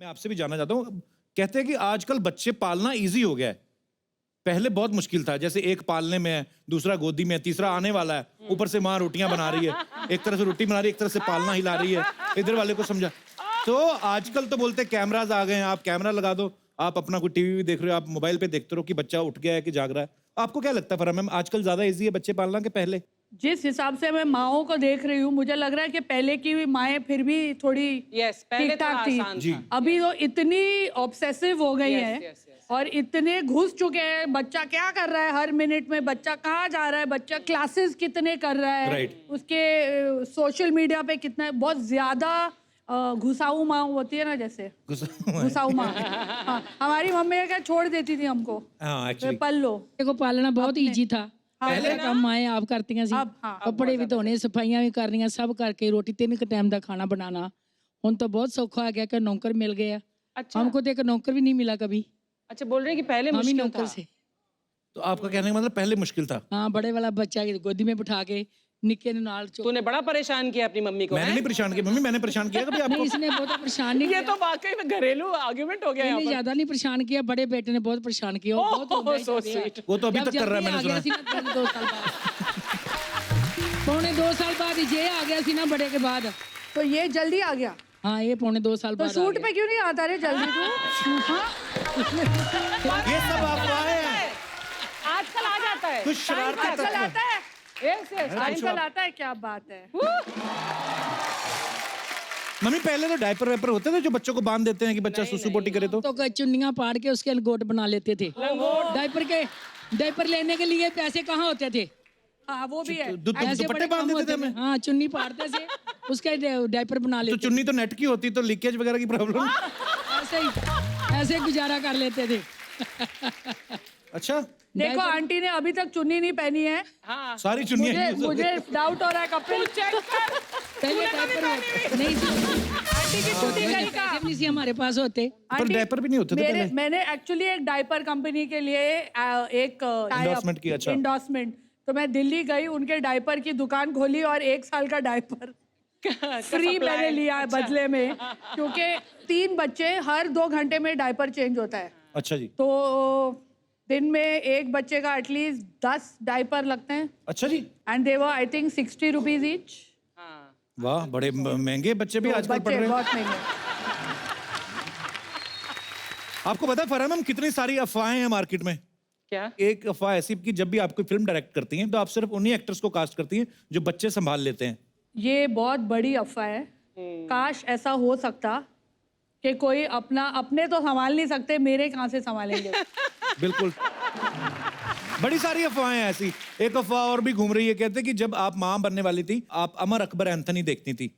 मैं आपसे भी जानना चाहता हूँ, कहते हैं कि आजकल बच्चे पालना इजी हो गया है, पहले बहुत मुश्किल था। जैसे एक पालने में है, दूसरा गोदी में है, तीसरा आने वाला है, ऊपर से माँ रोटियां बना रही है, एक तरह से रोटी बना रही है, एक तरह से पालना हिला रही है, इधर वाले को समझा। तो आजकल तो बोलते हैं कैमराज आ गए हैं, आप कैमरा लगा दो, आप अपना कोई टीवी भी देख रहे हो, आप मोबाइल पे देखते रहो कि बच्चा उठ गया है कि जाग रहा है। आपको क्या लगता है फरहान मैम, आजकल ज्यादा इजी है बच्चे पालना के पहले? जिस हिसाब से मैं माओं को देख रही हूँ, मुझे लग रहा है कि पहले की भी माएँ फिर भी थोड़ी पहले ठीक ठाक थोड़ा थी। आसान जी। था। अभी तो इतनी ऑब्सेसिव हो गई है yes. और इतने घुस चुके हैं, बच्चा क्या कर रहा है हर मिनट में, बच्चा कहाँ जा रहा है, बच्चा क्लासेस कितने कर रहा है, Right. उसके सोशल मीडिया पे कितना, बहुत ज्यादा घुसाऊ माँ होती है ना, जैसे घुसाऊ माँ। हाँ, हमारी मम्मी क्या छोड़ देती थी हमको, हाँ एक्चुअली पल लो। को पालना बहुत ईजी था। पहले ਕੰਮ ਮਾਏ ਆਪ ਕਰਤੀਆਂ ਸੀ, ਕੱਪੜੇ ਵੀ ਧੋਣੇ, ਸਫਾਈਆਂ ਵੀ ਕਰਨੀਆਂ, ਸਭ ਕਰਕੇ ਰੋਟੀ 3 ਟਾਈਮ ਦਾ ਖਾਣਾ बनाना। ਹੁਣ तो बहुत सौखा आ गया कि नौकर मिल गया। अच्छा। हमको तो एक नौकर भी नहीं मिला कभी। अच्छा, बोल रहे हैं कि पहले हम ही मुश्किल नौकर था। से। तो आपका कहने का मतलब पहले मुश्किल था? हाँ, बड़े वाला बच्चा गोदी में बिठा के निक्के ने नाल चो। तूने बड़ा परेशान किया अपनी मम्मी को। मैंने नहीं परेशान किया मम्मी, मैंने परेशान किया कभी आपको? नहीं, इसने बहुत परेशान नहीं ये किया। तो वाकई में घरेलू आर्गुमेंट हो गया यहाँ नहीं, पर। ज्यादा नहीं परेशान किया, बड़े बेटे ने बहुत परेशान किया। वो बहुत रोंदा ही so था। sweet। वो तो अभी जब तक कर रहा है, जल्दी मैंने आ गया सुना। सी ना 2 साल बाद। पौने 2 साल बाद ये आ गया सी ना बड़े के बाद। तो ये जल्दी आ गया, हाँ, ये पौने 2 साल तो बाद। सूट पे क्यों नहीं आता रे जल्दी तू? हाँ? ये सब अफवाहें हैं, आजकल आ जाता है। कुछ शरारती आजकल तत्व। आता है, Yes, yes। आजकल आता है, क्या बात है। मम्मी पहले तो डायपर वाइपर होते थे जो बच्चों को बांध देते हैं कि बच्चा सुसु पोटी करे तो? तो चुन्नियां पाड़ के उसके लंगोट बना लेते थे। डायपर लेने के लिए पैसे कहाँ होते थे? हाँ वो भी है। ऐसे दुपट्टे बड़े बांध काम देते थे होते हमें? हाँ, चुन्नी पाड़ते थे, उसके डायपर बना तो लेते। चुन्नी तो नेट की होती तो लीकेज वगैरह की प्रॉब्लम। ऐसे गुजारा कर लेते थे। अच्छा, देखो आंटी ने अभी तक चुन्नी नहीं पहनी है। हाँ। सारी चुन्नियां मुझे डाउट हो रहा है कपिल। चेक कर। पहले डायपर नहीं थी, आंटी की चुन्नी नहीं का। पैसे भी नहीं सी हमारे पास होते। पर डायपर भी नहीं होते थे पहले। मैंने एक्चुअली एक डायपर कंपनी के लिए एक Endorsement किया, अच्छा। इंडोर्समेंट, तो मैं दिल्ली गई, उनके डायपर की दुकान खोली और 1 साल का डायपर फ्री मैंने लिया है बदले में, क्योंकि 3 बच्चे हर 2 घंटे में डायपर चेंज होता है। अच्छा जी। तो दिन में एक बच्चे का एटलीस्ट 10 डायपर लगते हैं। अच्छा जी। And they were I think 60 rupees each. हाँ। वाह, बड़े महंगे बच्चे भी आजकल पढ़ बच्चे रहे हैं। बहुत महंगे। आपको पता है फरहान मैम कितनी सारी अफवाहें हैं मार्केट में? क्या? एक अफवाह ऐसी कि जब भी आप कोई फिल्म डायरेक्ट करती हैं तो आप सिर्फ उन्हीं एक्टर्स को कास्ट करती हैं जो बच्चे संभाल लेते हैं। ये बहुत बड़ी अफवाह है। काश ऐसा हो सकता कि कोई अपने तो संभाल नहीं सकते, मेरे कहाँ से संभालेंगे। बिल्कुल। बड़ी सारी अफवाहें हैं ऐसी। एक अफवाह और भी घूम रही है, कहते हैं कि जब आप मां बनने वाली थी आप अमर अकबर एंथनी देखती थी,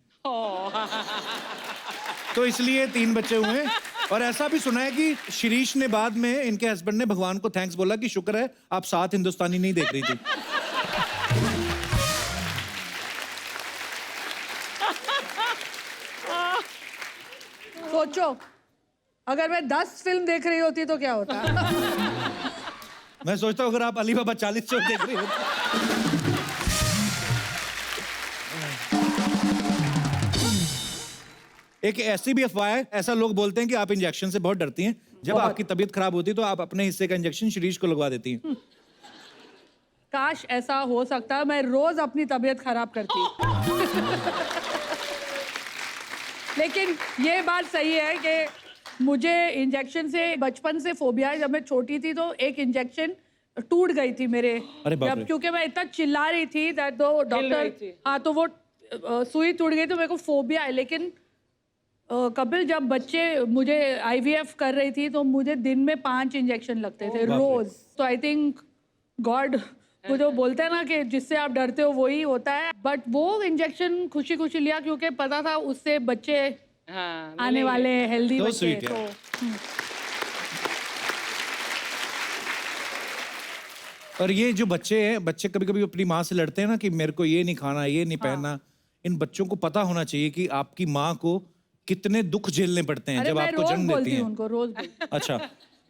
तो इसलिए 3 बच्चे हुए। और ऐसा भी सुना है कि शिरीष ने बाद में, इनके हस्बैंड ने भगवान को थैंक्स बोला कि शुक्र है आप 7 हिंदुस्तानी नहीं देख रही थी। सोचो अगर मैं 10 फिल्म देख रही होती तो क्या होता। मैं सोचता हूँ अगर आप अली बाबा 40 शो देख रही हो। एक ऐसी भी अफवाह है, ऐसा लोग बोलते हैं कि आप इंजेक्शन से बहुत डरती हैं, जब आपकी तबीयत खराब होती है तो आप अपने हिस्से का इंजेक्शन शिरीष को लगवा देती हैं। काश ऐसा हो सकता, मैं रोज अपनी तबीयत खराब करती। लेकिन ये बात सही है कि मुझे इंजेक्शन से बचपन से फोबिया है। जब मैं छोटी थी तो एक इंजेक्शन टूट गई थी मेरे, अरे बाप रे। जब क्योंकि मैं इतना चिल्ला रही थी दैट तो रही डॉक्टर, थी। हाँ तो वो सुई टूट गई तो मेरे को फोबिया है। लेकिन कपिल जब बच्चे मुझे IVF कर रही थी तो मुझे दिन में 5 इंजेक्शन लगते थे रोज। तो आई थिंक गॉड, वो जो बोलते हैं ना कि जिससे आप डरते हो वही होता है। बट वो इंजेक्शन खुशी खुशी लिया क्योंकि पता था उससे बच्चे हाँ, आने वाले हेल्दी So बच्चे। sweet, यार। और ये जो बच्चे हैं, बच्चे कभी कभी अपनी माँ से लड़ते हैं ना कि मेरे को ये नहीं खाना, ये नहीं पहनना। इन बच्चों को पता होना चाहिए कि आपकी माँ को कितने दुख झेलने पड़ते हैं अरे जब मैं आपको रोज जन्म देती बोलती हूँ हैं। उनको, रोज बोलती। अच्छा,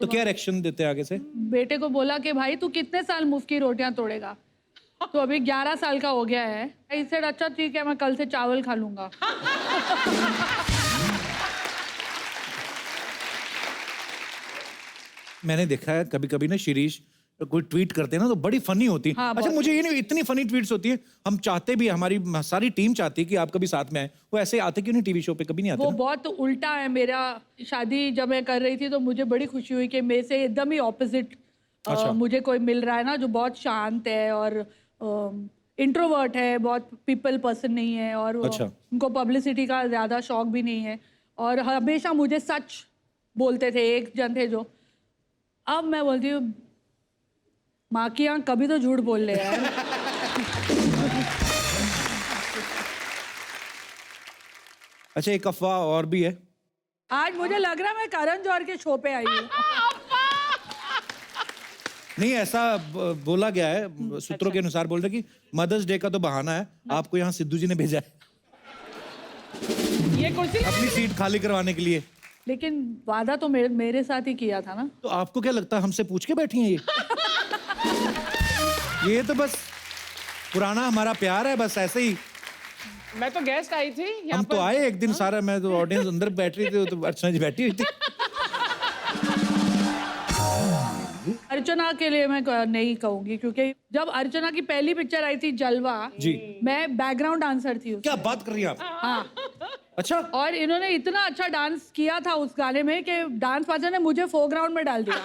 तो क्या रिएक्शन देते हैं आगे से? बेटे को बोला कि भाई तू कितने साल मुफ्त की रोटियां तोड़ेगा? तो अभी 11 साल का हो गया है। इससे अच्छा ठीक है मैं कल से चावल खा लूंगा। मैंने देखा है कभी कभी ना शिरीष कोई ट्वीट करते हैं ना तो बड़ी फनी होती है। हाँ, अच्छा बहुत मुझे ये नहीं, इतनी फनी ट्वीट्स होती है, हम चाहते भी, हमारी सारी टीम चाहती है कि आप कभी साथ में आए, वो ऐसे आते क्यों नहीं टीवी शो पे, कभी नहीं आते वो ना? बहुत उल्टा है। मेरा शादी जब मैं कर रही थी तो मुझे बड़ी खुशी हुई कि मेरे से एकदम ही ऑपोजिट अच्छा। मुझे कोई मिल रहा है ना जो बहुत शांत है और इंट्रोवर्ट है, बहुत पीपल पर्सन नहीं है और अच्छा। उनको पब्लिसिटी का ज़्यादा शौक भी नहीं है और हमेशा मुझे सच बोलते थे। एक जन थे जो, अब मैं बोलती हूँ माँ की आँख कभी तो झूठ बोल ले यार। अच्छा एक अफवाह और भी है, आज मुझे लग रहा है मैं करण जौहर के शो पे आई हूँ। नहीं ऐसा बोला गया है सूत्रों के अनुसार, बोल रहे कि मदर्स डे का तो बहाना है, आपको यहाँ सिद्धू जी ने भेजा है ये कुर्सी अपनी सीट खाली करवाने के लिए। लेकिन वादा तो मेरे साथ ही किया था ना। तो आपको क्या लगता है हमसे पूछ के बैठी हैं ये तो बस पुराना हमारा प्यार है, बस ऐसे ही। मैं तो गेस्ट आई थी यहाँ हम पर। तो आए एक दिन सारा, मैं तो ऑडियंस अंदर बैठ रही थी तो अर्चना जी बैठी हुई थी। अर्चना के लिए मैं नहीं कहूंगी क्योंकि जब अर्चना की पहली पिक्चर आई थी जलवा जी। मैं बैकग्राउंड डांसर थी उसमें। क्या बात कर रही हैं आप? हाँ, अच्छा और इन्होंने इतना अच्छा डांस किया था उस गाने में कि डांस मास्टर ने मुझे फोरग्राउंड में डाल दिया।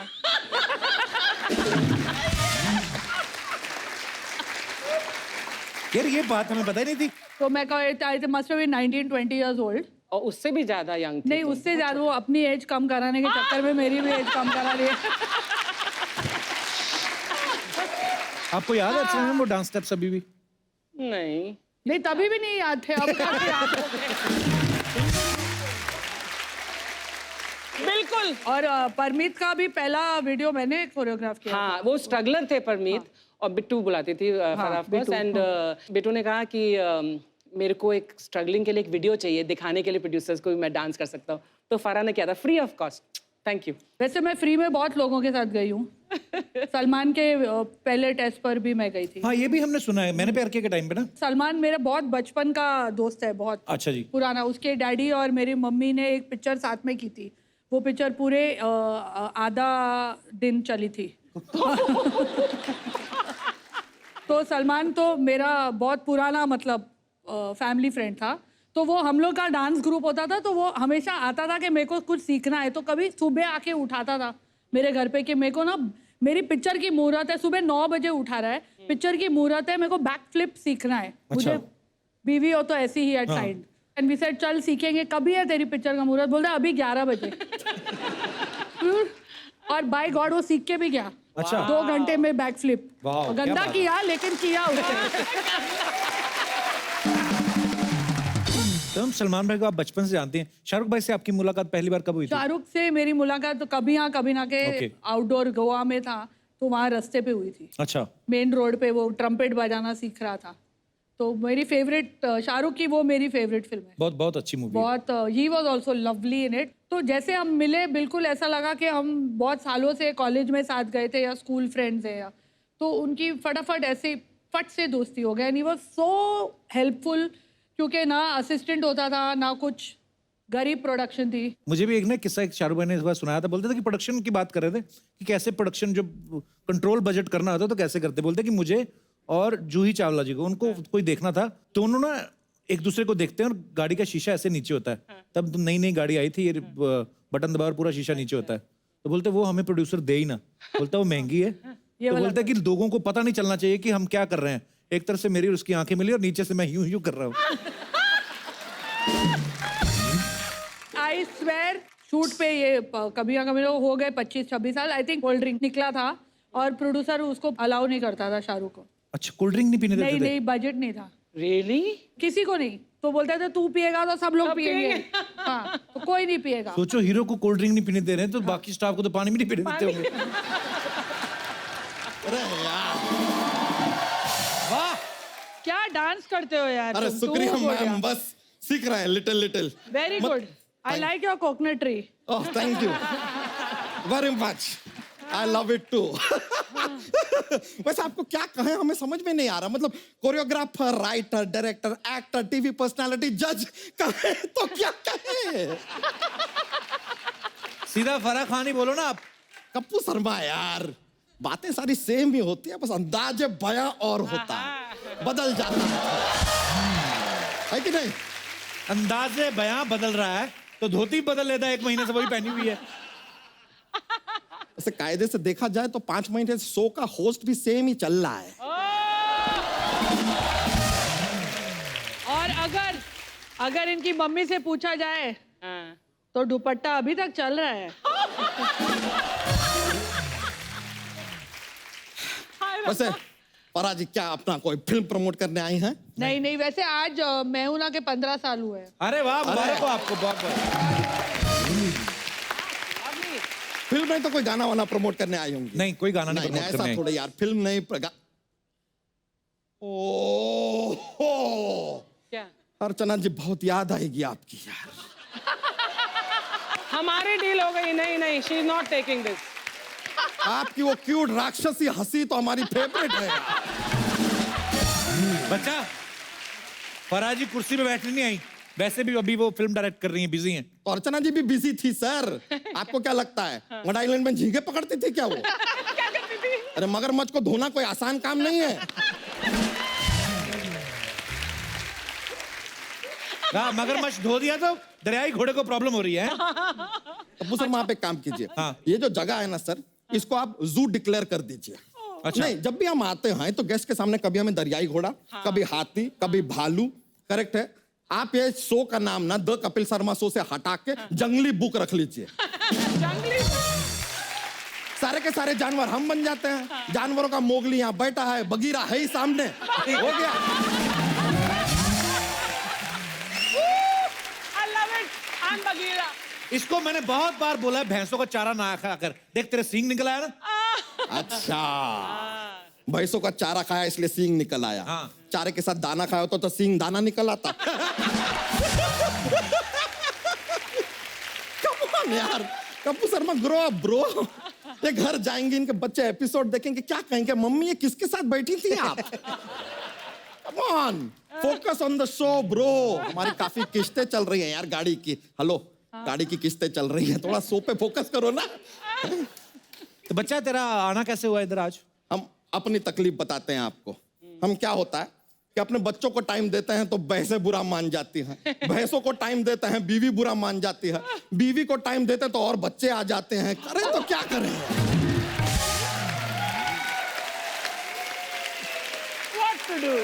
यार ये बात हमें पता ही नहीं थी। तो मैं कहती मस्ट बी 19-20 इयर्स ओल्ड। और उससे भी ज्यादा यंग थी। नहीं उससे ज्यादा, वो अपनी एज कम कराने के चक्कर में मेरी भी एज कम करा रही है। आपको याद है अर्चना मैम वो डांस स्टेप्स अभी भी? नहीं नहीं तभी भी नहीं याद थे, अब कैसे याद हो गए? बिल्कुल। और परमीत का भी पहला वीडियो मैंने कोरियोग्राफ किया। हाँ वो स्ट्रगलर थे परमीत और बिट्टू बुलाती थी फराह को। बिट्टू, एंड बिट्टू ने कहा कि मेरे को एक स्ट्रगलिंग के लिए एक वीडियो चाहिए दिखाने के लिए प्रोड्यूसर्स को भी मैं डांस कर सकता हूँ, तो फराह ने किया था free of cost. Thank you. वैसे मैं फ्री में बहुत लोगों के साथ गई हूँ। सलमान के पहले टेस्ट पर भी मैं गई थी। हाँ ये भी हमने सुना है, मैंने प्यार किया के टाइम पे ना। सलमान मेरा बहुत बचपन का दोस्त है, बहुत अच्छा जी। पुराना। उसके डैडी और मेरी मम्मी ने एक पिक्चर साथ में की थी, वो पिक्चर पूरे आधा दिन चली थी। तो सलमान तो मेरा बहुत पुराना मतलब फैमिली फ्रेंड था, तो वो हम लोग का डांस ग्रुप होता था, तो वो हमेशा आता था कि मेरे को कुछ सीखना है, तो कभी सुबह आके उठाता था मेरे घर पे कि मेरे को ना मेरी पिक्चर की मुहूर्त है, सुबह 9 बजे उठा रहा है, पिक्चर की मुहूर्त है, मेरे को बैक फ्लिप सीखना है। मुझे बीवी हो तो ऐसी ही at side and we said चल सीखेंगे, कभी है तेरी पिक्चर का मुहूर्त? बोलता अभी 11 बजे। और बाय गॉड वो सीख के भी गया। अच्छा। 2 घंटे में बैक फ्लिप। वाह, क्या गंदा बात। किया लेकिन किया उसने। तो हम सलमान भाई को आप बचपन से जानते हैं, शाहरुख भाई से आपकी मुलाकात पहली बार कब हुई थी? शाहरुख से मेरी मुलाकात तो कभी हाँ कभी ना के Okay. आउटडोर गोवा में था, तो वहाँ रास्ते पे हुई थी। अच्छा मेन रोड पे वो ट्रम्पेट बजाना सीख रहा था। तो मेरी फेवरेट शाहरुख की वो मेरी फेवरेट फिल्म है। बहुत बहुत अच्छी मूवी। बहुत he was also lovely in it. तो जैसे हम मिले बिल्कुल ऐसा लगा कि हम बहुत सालों से कॉलेज में साथ गए थे या स्कूल फ्रेंड्स हैं, या तो उनकी फटाफट ऐसे फट से दोस्ती हो गई। And he was so helpful, क्योंकि ना असिस्टेंट होता था ना कुछ, गरीब प्रोडक्शन थी। मुझे भी एक ना किस्सा एक शाहरुख भाई ने इस बार सुनाया था, बोलते थे कि प्रोडक्शन की बात कर रहे थे कि कैसे प्रोडक्शन जो कंट्रोल बजट करना होता तो कैसे करते। बोलते कि मुझे और जूही चावला जी को, उनको कोई देखना था, तो उन्होंने ना एक दूसरे को देखते हैं और गाड़ी का शीशा ऐसे नीचे होता है। तब नई नई गाड़ी आई थी, ये बटन दबा और पूरा शीशा नीचे होता है। तो बोलते वो हमें प्रोड्यूसर दे ही ना, बोलता वो महंगी है। तो बोलते कि लोगों को पता नहीं चलना चाहिए कि हम क्या कर रहे हैं। एक तरफ से मेरी और उसकी आंखें मिली और नीचे से मैं यूं यूं कर रहा हूँ। आई स्वेर शूट पे ये कभी ना कभी हो गए 25-26 साल। आई थिंक कोल्ड ड्रिंक निकला था और प्रोड्यूसर उसको अलाउ नहीं करता था शाहरुख को। अच्छा कोल्ड ड्रिंक नहीं पीने देते नहीं थे? नहीं, बजट नहीं था रियली? किसी को नहीं। तो बोलते थे तू पिएगा तो सब लोग पिएंगे। हाँ, तो कोई नहीं पिएगा। सोचो हीरो को कोल्ड ड्रिंक नहीं पीने दे रहे हैं तो बाकी स्टाफ को तो पानी भी नहीं पीने देते होंगे। वाह क्या डांस करते हो यार? अरे शुक्रिया मैम, बस सीख रहे हैं little little. Very good. I like your coconut tree. Oh thank you very much, I love it too. वैसे आपको क्या कहें हमें समझ में नहीं आ रहा, मतलब choreographer, writer, director, actor, TV personality, जज कहें तो क्या कहें? सीधा फराह खान ही बोलो ना आप। कप्पू शर्मा यार, बातें सारी सेम ही होती है, बस अंदाजे बयां और होता है, बदल जाता है कि नहीं? अंदाजे बयां बदल रहा है तो धोती बदल लेता है, 1 महीने से वही पहनी हुई है। ऐसे कायदे से देखा जाए तो 5 महीने से शो का होस्ट भी सेम ही चल रहा है। और अगर इनकी मम्मी से पूछा जाए हाँ। तो दुपट्टा अभी तक चल रहा है। वैसे फराह जी, क्या अपना कोई फिल्म प्रमोट करने आई हैं? नहीं नहीं, वैसे आज मैं हूं ना के 15 साल हुए हैं। अरे वाह, मुबारक हो आपको, बहुत बहुत। फिल्म में तो कोई गाना वाना प्रमोट करने आई होंगी? नहीं, कोई गाना नहीं नहीं, प्रमोट ऐसा करने आई। थोड़ा यार, फिल्म नहीं ओह, क्या अर्चना जी बहुत याद आएगी आपकी यार। हमारी डील हो गई? नहीं, she is not taking this. आपकी वो क्यूट राक्षसी हंसी तो हमारी फेवरेट है। बच्चा, फराह जी कुर्सी पे बैठने नहीं आई, वैसे भी अभी वो फिल्म डायरेक्ट कर रही हैं, बिजी हैं। तो अर्चना जी भी बिजी थी सर। आपको क्या लगता है वन आइलैंड में झींगे पकड़ती थी क्या वो? क्या करती थी? अरे मगरमच्छ को धोना कोई आसान काम नहीं है। हाँ, मगरमच्छ धो दिया तो दरियाई घोड़े को प्रॉब्लम हो रही है। तब्बू सर, आप एक काम कीजिए, हाँ। ये जो जगह है ना सर, इसको आप जू डिक्लेयर कर दीजिए। अच्छा। नहीं, जब भी हम आते हैं तो गेस्ट के सामने कभी हमें दरियाई घोड़ा, कभी हाथी, कभी भालू, करेक्ट है। आप ये शो का नाम ना द कपिल शर्मा शो से हटा के जंगली बुक रख लीजिए। जंगली सारे के सारे जानवर हम बन जाते हैं। जानवरों का मोगली यहाँ बैठा है, बगीरा है ही सामने, हो गया। I love it. I'm Bagheera. इसको मैंने बहुत बार बोला है, भैंसों का चारा ना खा कर, देख तेरे सींग निकल आया ना। अच्छा, भैंसों का चारा खाया इसलिए सींग निकल आया। हाँ। चारे के साथ दाना खाया होता तो सींग दाना निकल आता। Come on यार, Kappu Sharma grow up bro. ये घर जाएंगे, इनके बच्चे एपिसोड देखेंगे, क्या कहेंगे, मम्मी ये किसके साथ बैठी थी आप? Come on, focus on the show bro. हमारी काफी किस्तें चल रही हैं यार गाड़ी की। हेलो, गाड़ी की किस्तें चल रही है, थोड़ा शो पे फोकस करो ना। तो बच्चा, तेरा आना कैसे हुआ इधर आज? हम अपनी तकलीफ बताते हैं आपको। हम क्या होता है कि अपने बच्चों को टाइम देते हैं तो भैंसें बुरा मान जाती हैं, भैंसों को टाइम देते हैं बीवी बुरा मान जाती है, बीवी को टाइम देते हैं तो और बच्चे आ जाते हैं। करें तो क्या करें? What to do?